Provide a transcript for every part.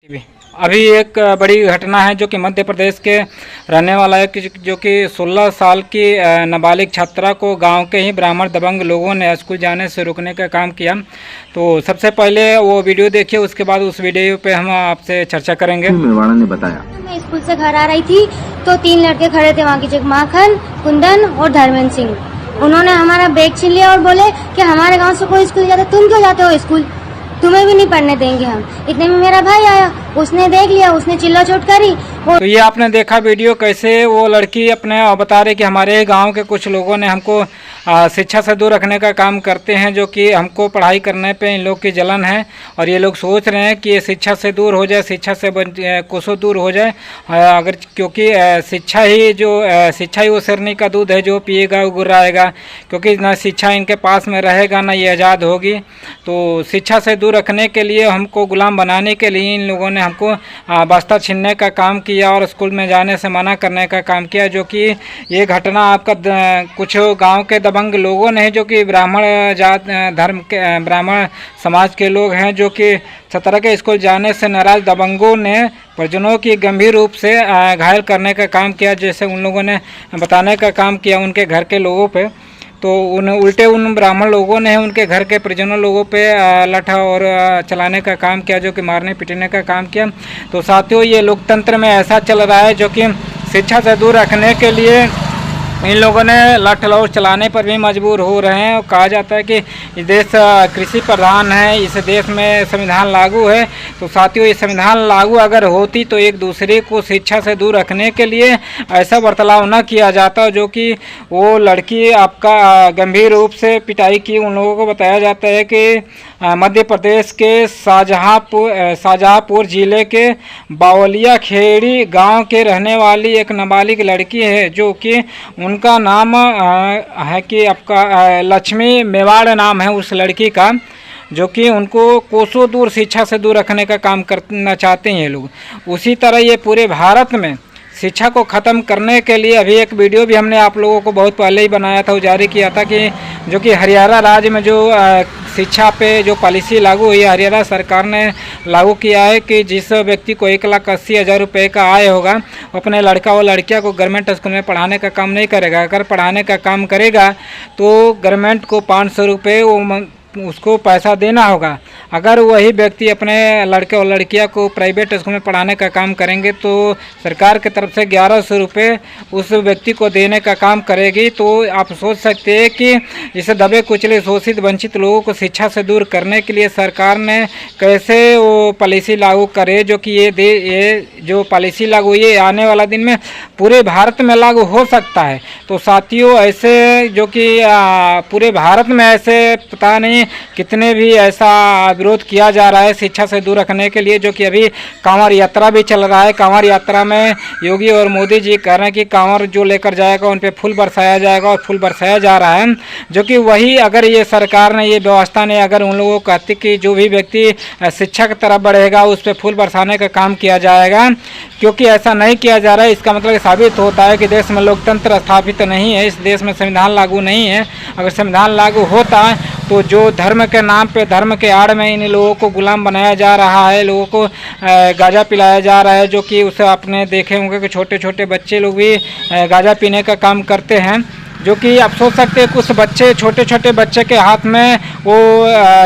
अभी एक बड़ी घटना है जो कि मध्य प्रदेश के रहने वाला है जो कि 16 साल की नाबालिग छात्रा को गांव के ही ब्राह्मण दबंग लोगों ने स्कूल जाने से रोकने का काम किया। तो सबसे पहले वो वीडियो देखिए, उसके बाद उस वीडियो पे हम आपसे चर्चा करेंगे। मेवाड़ा ने बताया, मैं स्कूल से घर आ रही थी तो 3 लड़के खड़े थे वहाँ की जगमाखन, कुंदन और धर्मेंद्र सिंह। उन्होंने हमारा बैग छीन लिया और बोले कि हमारे गाँव से कोई स्कूल जाता, तुम क्यों जाते हो स्कूल, तुम्हें भी नहीं पढ़ने देंगे हम। इतने में मेरा भाई आया, उसने देख लिया, उसने चिल्ला चोट करी। तो ये आपने देखा वीडियो, कैसे वो लड़की अपने बता रही कि हमारे गांव के कुछ लोगों ने हमको शिक्षा से दूर रखने का काम करते हैं, जो कि हमको पढ़ाई करने पे इन लोग की जलन है और ये लोग सोच रहे हैं कि ये शिक्षा से दूर हो जाए, शिक्षा से कोसों दूर हो जाए। अगर क्योंकि शिक्षा ही वो सिरनी का दूध है, जो पिएगा वो गुर्राएगा, क्योंकि ना शिक्षा इनके पास में रहेगा ना ये आज़ाद होगी। तो शिक्षा से दूर रखने के लिए, हमको गुलाम बनाने के लिए इन लोगों ने हमको बस्ता छीनने का काम किया और स्कूल में जाने से मना करने का काम किया। जो कि ये घटना आपका कुछ गांव के दबंग लोगों ने, जो कि ब्राह्मण जात धर्म के ब्राह्मण समाज के लोग हैं, जो कि छात्रा के स्कूल जाने से नाराज दबंगों ने परिजनों की गंभीर रूप से घायल करने का काम किया, जैसे उन लोगों ने बताने का काम किया उनके घर के लोगों पे। तो उन ब्राह्मण लोगों ने उनके घर के परिजनों लोगों पे लाठा और चलाने का काम किया, जो कि मारने पीटने का काम किया। तो साथियों, ये लोकतंत्र में ऐसा चल रहा है, जो कि शिक्षा से दूर रखने के लिए इन लोगों ने लाठीचार्ज चलाने पर भी मजबूर हो रहे हैं। और कहा जाता है कि ये देश कृषि प्रधान है, इस देश में संविधान लागू है। तो साथियों, ये संविधान लागू अगर होती तो एक दूसरे को शिक्षा से दूर रखने के लिए ऐसा बर्ताव न किया जाता, जो कि वो लड़की आपका गंभीर रूप से पिटाई की। उन लोगों को बताया जाता है कि मध्य प्रदेश के शाहजहाँपुर जिले के बावलिया खेड़ी गांव के रहने वाली एक नाबालिग लड़की है, जो कि उनका नाम है कि आपका लक्ष्मी मेवाड़ नाम है उस लड़की का, जो कि उनको कोसों दूर शिक्षा से दूर रखने का काम करना चाहते हैं ये लोग। उसी तरह ये पूरे भारत में शिक्षा को ख़त्म करने के लिए अभी एक वीडियो भी हमने आप लोगों को बहुत पहले ही बनाया था, जारी किया था, कि जो कि हरियाणा राज्य में जो शिक्षा पे जो पॉलिसी लागू हुई है, हरियाणा सरकार ने लागू किया है कि जिस व्यक्ति को 1,80,000 रुपये का आय होगा, वो अपने लड़का और लड़कियां को गवर्नमेंट स्कूल में पढ़ाने का काम नहीं करेगा। अगर पढ़ाने का काम करेगा तो गवर्नमेंट को 500 रुपये उसको पैसा देना होगा। अगर वही व्यक्ति अपने लड़के और लड़कियां को प्राइवेट स्कूल में पढ़ाने का काम करेंगे तो सरकार की तरफ से 1100 रुपये उस व्यक्ति को देने का काम करेगी। तो आप सोच सकते हैं कि इसे दबे कुचले शोषित वंचित लोगों को शिक्षा से दूर करने के लिए सरकार ने कैसे वो पॉलिसी लागू करे, जो कि ये जो पॉलिसी लागू ये आने वाला दिन में पूरे भारत में लागू हो सकता है। तो साथियों, ऐसे जो कि पूरे भारत में ऐसे पता नहीं कितने भी ऐसा विरोध किया जा रहा है शिक्षा से दूर रखने के लिए, जो कि अभी कांवड़ यात्रा भी चल रहा है। कांवड़ यात्रा में योगी और मोदी जी कह रहे हैं कि कांवड़ जो लेकर जाएगा उन पे फूल बरसाया जाएगा, और फूल बरसाया जा रहा है। जो कि वही अगर ये सरकार ने, ये व्यवस्था ने अगर उन लोगों को कहती कि जो भी व्यक्ति शिक्षा की तरफ बढ़ेगा उस पर फूल बरसाने का काम किया जाएगा, क्योंकि ऐसा नहीं किया जा रहा है, इसका मतलब साबित होता है कि देश में लोकतंत्र स्थापित नहीं है, इस देश में संविधान लागू नहीं है। अगर संविधान लागू होता तो जो धर्म के नाम पे, धर्म के आड़ में इन लोगों को गुलाम बनाया जा रहा है, लोगों को गांजा पिलाया जा रहा है, जो कि उसे आपने देखे होंगे कि छोटे छोटे बच्चे लोग भी गांजा पीने का काम करते हैं। जो कि आप सोच सकते हैं कुछ बच्चे, छोटे छोटे बच्चे के हाथ में वो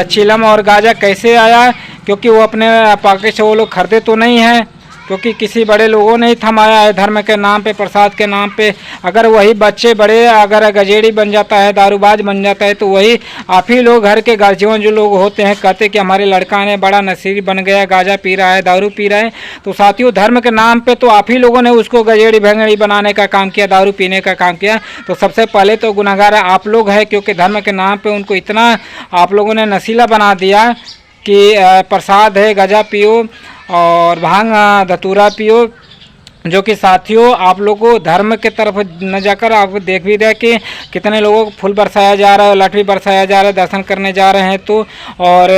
चिलम और गांजा कैसे आया, क्योंकि वो अपने पॉकेट से वो लोग खरीदे तो नहीं हैं, क्योंकि किसी बड़े लोगों ने ही थमाया है धर्म के नाम पे, प्रसाद के नाम पे। अगर वही बच्चे बड़े अगर गजेड़ी बन जाता है, दारूबाज बन जाता है, तो वही आप ही लोग, घर के गार्जियन जो लोग होते हैं, कहते कि हमारे लड़का ने बड़ा नशीली बन गया, गांजा पी रहा है, दारू पी रहा है। तो साथियों, धर्म के नाम पे तो आप ही लोगों ने उसको गजेड़ी भंगड़ी बनाने का काम किया, दारू पीने का काम किया। तो सबसे पहले तो गुनहगार आप लोग हैं, क्योंकि धर्म के नाम पर उनको इतना आप लोगों ने नशीला बना दिया कि प्रसाद है, गांजा पियो और भांग धतूरा पियो, जो कि साथियों आप लोग को धर्म के तरफ न जाकर आप देख भी रहे कि कितने लोगों को फूल बरसाया जा रहा है, लठी बरसाया जा रहा है, दर्शन करने जा रहे हैं। तो और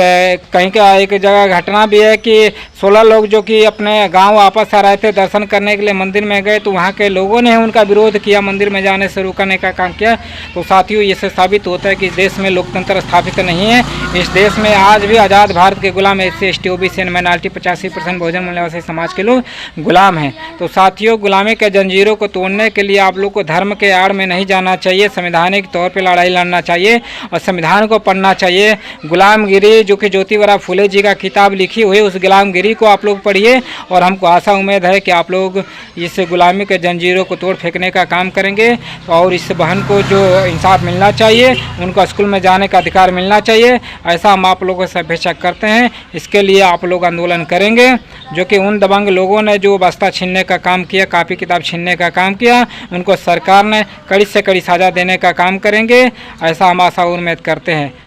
कहीं का एक जगह घटना भी है कि 16 लोग जो कि अपने गांव वापस आ रहे थे दर्शन करने के लिए मंदिर में गए, तो वहां के लोगों ने उनका विरोध किया, मंदिर में जाने से रोकने का काम किया। तो साथियों इससे साबित होता है कि देश में लोकतंत्र स्थापित नहीं है। इस देश में आज भी आज़ाद भारत के गुलाम SC ST OBC and minority 85% बहुजन मूल्यवासी समाज के लोग गुलाम हैं। तो साथियों गुलामी के जंजीरों को तोड़ने के लिए आप लोग को धर्म के आड़ में नहीं जाना चाहिए, संवैधानिक तौर पे लड़ाई लड़ना चाहिए और संविधान को पढ़ना चाहिए। गुलामगिरी जो कि ज्योतिबा फुले जी का किताब लिखी हुई, उस गुलामगिरी को आप लोग पढ़िए और हमको आशा उम्मीद है कि आप लोग इस गुलामी के जंजीरों को तोड़ फेंकने का काम करेंगे और इस बहन को जो इंसाफ मिलना चाहिए, उनको स्कूल में जाने का अधिकार मिलना चाहिए, ऐसा हम आप लोगों से अपेक्षा करते हैं। इसके लिए आप लोग आंदोलन करेंगे। जो कि उन दबंग लोगों ने जो बस्ता छीनने का काम किया, कापी किताब छीनने का काम किया, उनको सरकार ने कड़ी से कड़ी सजा देने का काम करेंगे, ऐसा हम आशा उम्मीद करते हैं।